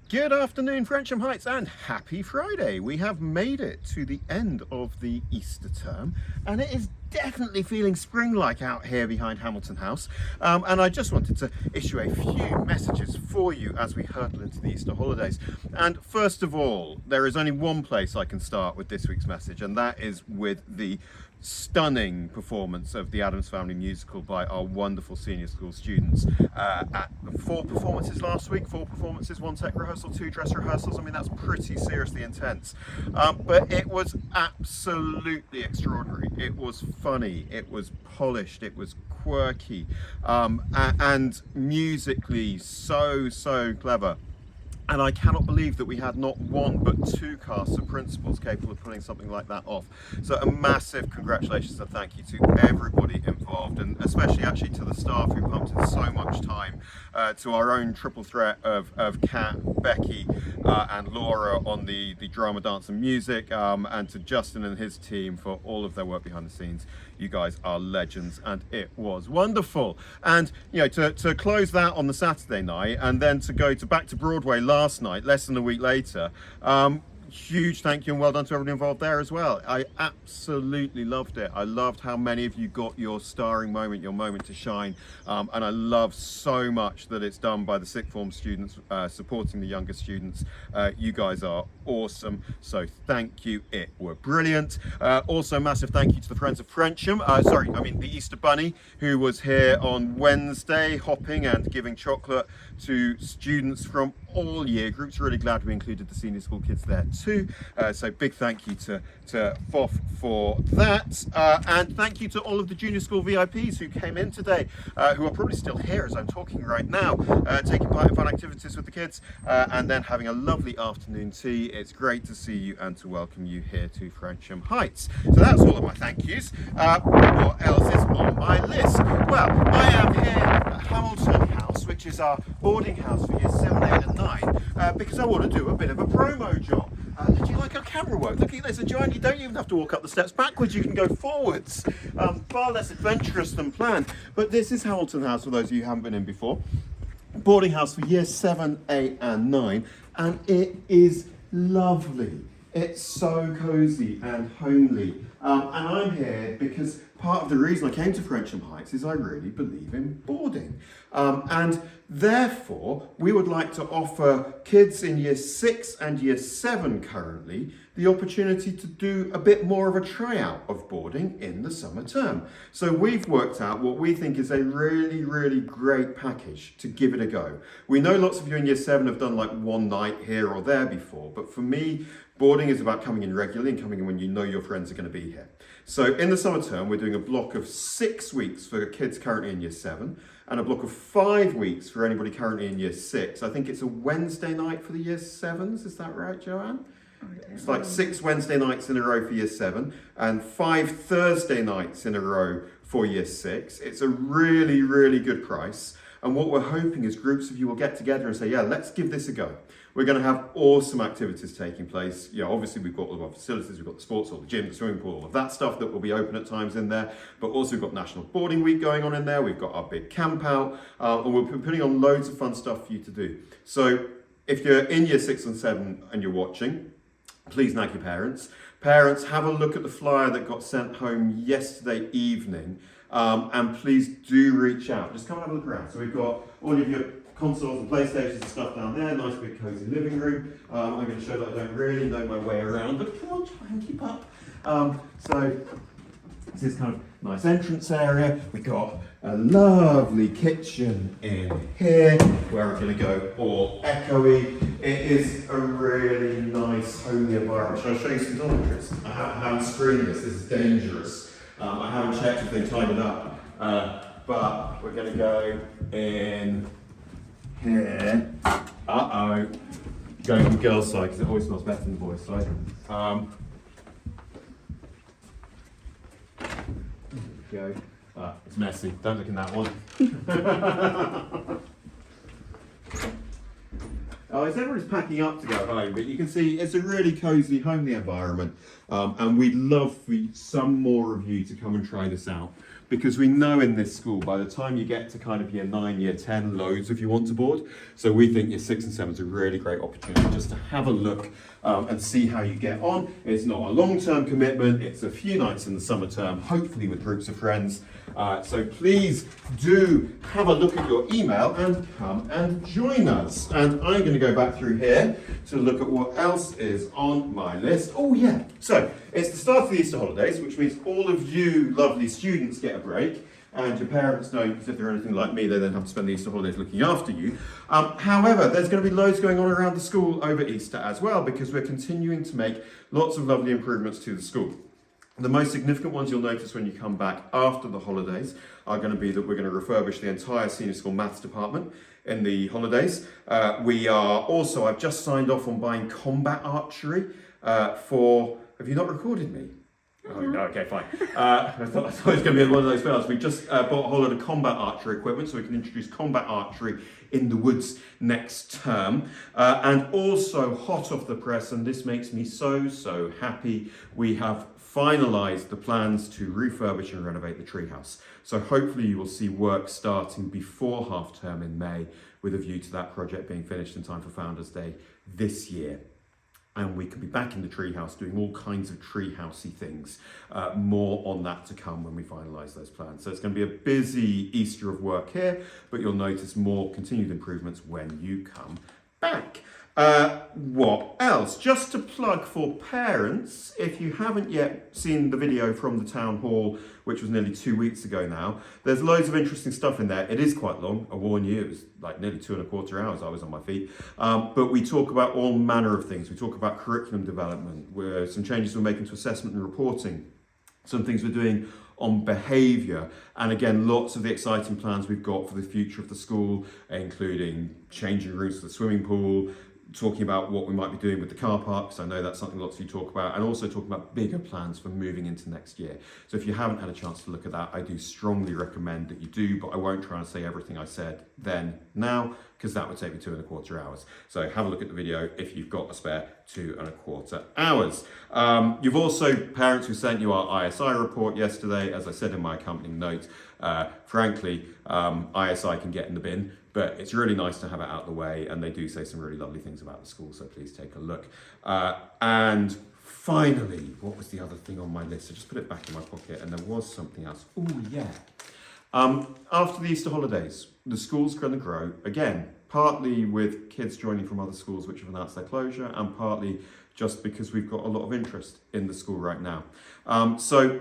Good afternoon, Frensham Heights, and happy Friday. We have made it to the end of the Easter term, and it is definitely feeling spring-like out here behind Hamilton House. And I just wanted to issue a few messages for you as we hurtle into the Easter holidays. And first of all, there is only one place I can start with this week's message, and that is with the stunning performance of the Addams Family musical by our wonderful senior school students at 4 performances last week, 4 performances, 1 tech rehearsal, 2 dress rehearsals. I mean, that's pretty seriously intense, but it was absolutely extraordinary. It was funny, it was polished, it was quirky, and musically so clever. And I cannot believe that we had not one but 2 casts of principals capable of pulling something like that off. So a massive congratulations and thank you to everybody involved, and especially actually to the staff who pumped in so much time, to our own triple threat of Kat, Becky and Laura on the drama, dance and music, and to Justin and his team for all of their work behind the scenes. You guys are legends, and it was wonderful. And you know, to close that on the Saturday night, and then to go back to Broadway last night, less than a week later. Huge thank you and well done to everyone involved there as well. I absolutely loved it. I loved how many of you got your starring moment, your moment to shine, and I love so much that it's done by the sixth form students supporting the younger students. You guys are awesome, so thank you, it were brilliant. Also massive thank you to the Friends of Frensham, the Easter Bunny, who was here on Wednesday hopping and giving chocolate to students from all year groups. Really glad we included the senior school kids there too. So big thank you to FOF for that. And thank you to all of the junior school VIPs who came in today, who are probably still here as I'm talking right now, taking part in fun activities with the kids, and then having a lovely afternoon tea. It's great to see you and to welcome you here to Frensham Heights. So that's all of my thank yous. What else is on my list? Well, I am here at Hamilton House, which is our boarding house for years 7, 8 and 9, because I want to do a bit of a promo job. Do you like our camera work? Look, there's a giant, you don't even have to walk up the steps backwards, you can go forwards. Far less adventurous than planned. But this is Hamilton House, for those of you who haven't been in before. Boarding house for years 7, 8 and 9, and it is lovely. It's so cosy and homely. And I'm here because part of the reason I came to Frensham Heights is I really believe in boarding. And therefore, we would like to offer kids in year 6 and year 7 currently the opportunity to do a bit more of a tryout of boarding in the summer term. So we've worked out what we think is a really great package to give it a go. We know lots of you in year 7 have done like one night here or there before, but for me, boarding is about coming in regularly and coming in when you know your friends are going to be here. So in the summer term, we're doing a block of 6 weeks for kids currently in year 7, and a block of 5 weeks for anybody currently in year 6. I think it's a Wednesday night for the year 7s, is that right, Joanne? It's like 6 Wednesday nights in a row for year 7 and 5 Thursday nights in a row for year 6. It's a really good price. And what we're hoping is groups of you will get together and say, yeah, let's give this a go. We're going to have awesome activities taking place. You know, obviously we've got all of our facilities, we've got the sports hall, the gym, the swimming pool, all of that stuff that will be open at times in there. But also we've got National Boarding Week going on in there. We've got our big camp out, and we're putting on loads of fun stuff for you to do. So if you're in year 6 and 7 and you're watching, please nag your parents. Parents, have a look at the flyer that got sent home yesterday evening, and please do reach out. Just come and have a look around. So we've got all of your consoles and PlayStations and stuff down there, nice big cozy living room. I'm going to show that I don't really know my way around, but come on, try and keep up. So this is kind of nice entrance area. We've got a lovely kitchen in here where we're going to go all echoey. It is a really nice homely environment. Shall I show you some toiletries? I haven't screened this is dangerous. I haven't checked if they tied it up, but we're going to go in here. Going on the girls' side because it always smells better than the boys' side. There we go. It's messy. Don't look in that one. As everyone's packing up to go home, but you can see it's a really cosy, homely environment, and we'd love for some more of you to come and try this out, because we know in this school, by the time you get to kind of year 9, year 10, loads if you want to board. So we think year 6 and 7 is a really great opportunity just to have a look and see how you get on. It's not a long-term commitment, it's a few nights in the summer term, hopefully with groups of friends. So please do have a look at your email and come and join us. And I'm going to go back through here to look at what else is on my list. Oh yeah, so it's the start of the Easter holidays, which means all of you lovely students get a break. And your parents don't, because if they're anything like me, they then have to spend the Easter holidays looking after you. However, there's going to be loads going on around the school over Easter as well, because we're continuing to make lots of lovely improvements to the school. The most significant ones you'll notice when you come back after the holidays are going to be that we're going to refurbish the entire senior school maths department in the holidays. We are also, I've just signed off on buying combat archery for, have you not recorded me? Oh, no, okay, fine. I thought it was going to be one of those fails. We just bought a whole lot of combat archery equipment so we can introduce combat archery in the woods next term. And also hot off the press, and this makes me so happy, we have finalised the plans to refurbish and renovate the treehouse. So hopefully you will see work starting before half term in May, with a view to that project being finished in time for Founders Day this year. And we could be back in the treehouse doing all kinds of treehousey things. More on that to come when we finalise those plans. So it's going to be a busy Easter of work here, but you'll notice more continued improvements when you come back. What else? Just to plug for parents, if you haven't yet seen the video from the town hall, which was nearly 2 weeks ago now, there's loads of interesting stuff in there. It is quite long, I warn you, it was like nearly 2.25 hours I was on my feet. But we talk about all manner of things. We talk about curriculum development, where some changes we're making to assessment and reporting, some things we're doing on behaviour, and again, lots of the exciting plans we've got for the future of the school, including changing rooms to the swimming pool, talking about what we might be doing with the car parks. I know that's something lots of you talk about, and also talking about bigger plans for moving into next year. So if you haven't had a chance to look at that, I do strongly recommend that you do, but I won't try and say everything I said then now, because that would take me 2.25 hours. So have a look at the video if you've got a spare 2.25 hours. You've also, parents who sent you our ISI report yesterday, as I said in my accompanying note, frankly, ISI can get in the bin, but it's really nice to have it out of the way, and they do say some really lovely things about the school, so please take a look. And finally, what was the other thing on my list? I just put it back in my pocket, and there was something else. Oh yeah. After the Easter holidays, the school's going to grow again, partly with kids joining from other schools which have announced their closure, and partly just because we've got a lot of interest in the school right now. So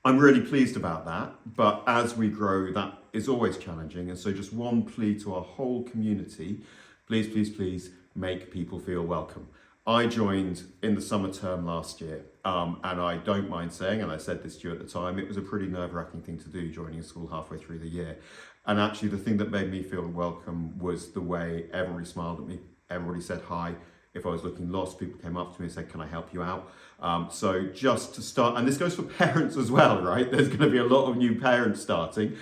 I'm really pleased about that, but as we grow, that is always challenging. And so just one plea to our whole community, please make people feel welcome. I joined in the summer term last year, and I don't mind saying, and I said this to you at the time, it was a pretty nerve-wracking thing to do, joining a school halfway through the year. And actually the thing that made me feel welcome was the way everybody smiled at me, everybody said hi. If I was looking lost, people came up to me and said, can I help you out? So just to start, and this goes for parents as well, right? There's going to be a lot of new parents starting.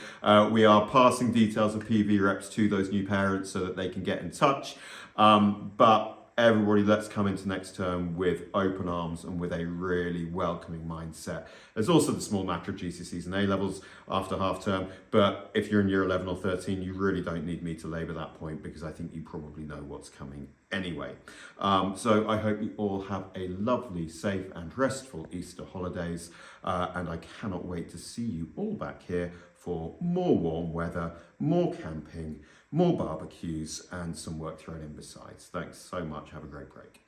We are passing details of PV reps to those new parents so that they can get in touch. But everybody, let's come into next term with open arms and with a really welcoming mindset. There's also the small matter of GCSEs and A-levels after half term, but if you're in year 11 or 13, you really don't need me to labour that point, because I think you probably know what's coming anyway. So I hope you all have a lovely, safe and restful Easter holidays, and I cannot wait to see you all back here for more warm weather, more camping, more barbecues, and some work thrown in besides. Thanks so much. Have a great break.